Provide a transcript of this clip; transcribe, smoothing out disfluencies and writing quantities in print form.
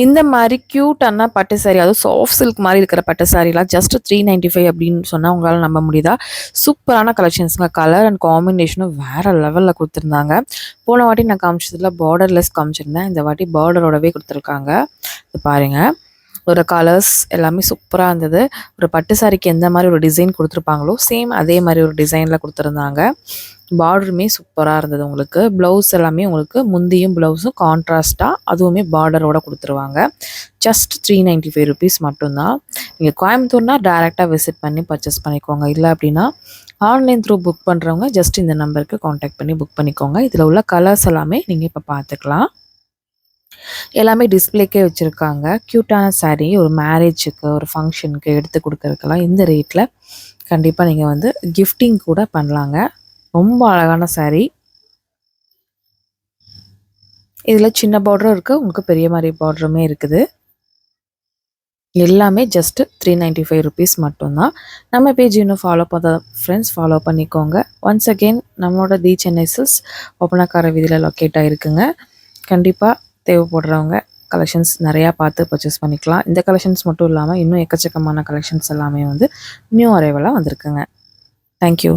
இந்த மாதிரி க்யூட்டான பட்டு சாரி, அதுவும் சாஃப்ட் சில்க் மாதிரி இருக்கிற பட்டு சாரிலாம் ஜஸ்ட் 395 அப்படின்னு சொன்னால் உங்களால் நம்ப முடியுதா? சூப்பரான கலெக்ஷன்ஸுங்க. கலர் அண்ட் காம்பினேஷனும் வேறு லெவலில் கொடுத்துருந்தாங்க. போன வாட்டி நான் காமிச்சதில் பார்டர்லெஸ் காமிச்சிருந்தேன். இந்த வாட்டி பார்டரோடவே கொடுத்துருக்காங்க. இது பாருங்கள், ஒரு கலர்ஸ் எல்லாமே சூப்பராக இருந்தது. ஒரு பட்டு சாரிக்கு எந்த மாதிரி ஒரு டிசைன் கொடுத்துருப்பாங்களோ சேம் அதே மாதிரி ஒரு டிசைனில் கொடுத்துருந்தாங்க. பார்டருமே சூப்பராக இருந்தது. உங்களுக்கு ப்ளவுஸ் எல்லாமே உங்களுக்கு முந்தியும் ப்ளவுஸும் கான்ட்ராஸ்ட்டாக அதுவுமே பார்டரோட கொடுத்துருவாங்க. ஜஸ்ட் 395 ருபீஸ் மட்டும்தான். நீங்கள் கோயம்புத்தூர்னால் டேரெக்டாக விசிட் பண்ணி பர்ச்சேஸ் பண்ணிக்கோங்க. இல்லை அப்படின்னா ஆன்லைன் த்ரூ புக் பண்ணுறவங்க ஜஸ்ட் இந்த நம்பருக்கு காண்டாக்ட் பண்ணி புக் பண்ணிக்கோங்க. இதில் உள்ள கலர்ஸ் எல்லாமே நீங்கள் இப்போ பார்த்துக்கலாம். எல்லாமே டிஸ்பிளேக்கே வச்சுருக்காங்க. க்யூட்டான சாரீ ஒரு மேரேஜுக்கு ஒரு ஃபங்க்ஷனுக்கு எடுத்து கொடுக்கறதுக்கெல்லாம் இந்த ரேட்டில் கண்டிப்பாக நீங்கள் வந்து கிஃப்டிங் கூட பண்ணலாங்க. ரொம்ப அழகான சாரீ. இதில் சின்ன பார்டரும் இருக்குது, உங்களுக்கு பெரிய மாதிரி பார்டருமே இருக்குது. எல்லாமே ஜஸ்ட்டு 395 ருபீஸ் மட்டும்தான். நம்ம பேஜ் இன்னும் ஃபாலோ பண்ண ஃப்ரெண்ட்ஸ் ஃபாலோ பண்ணிக்கோங்க. ஒன்ஸ் அகெயின் நம்மளோட தி சென்னை சில்க்ஸ் ஒப்பனக்கார வீதியில் லொக்கேட் ஆகிருக்குங்க. கண்டிப்பாக தேவைப்படுறவங்க கலெக்ஷன்ஸ் நிறையா பார்த்து பர்ச்சேஸ் பண்ணிக்கலாம். இந்த கலெக்ஷன்ஸ் மட்டும் இல்லாமல் இன்னும் எக்கச்சக்கமான கலெக்ஷன்ஸ் எல்லாமே வந்து நியூ அரைவலாக வந்திருக்குங்க. தேங்க்யூ.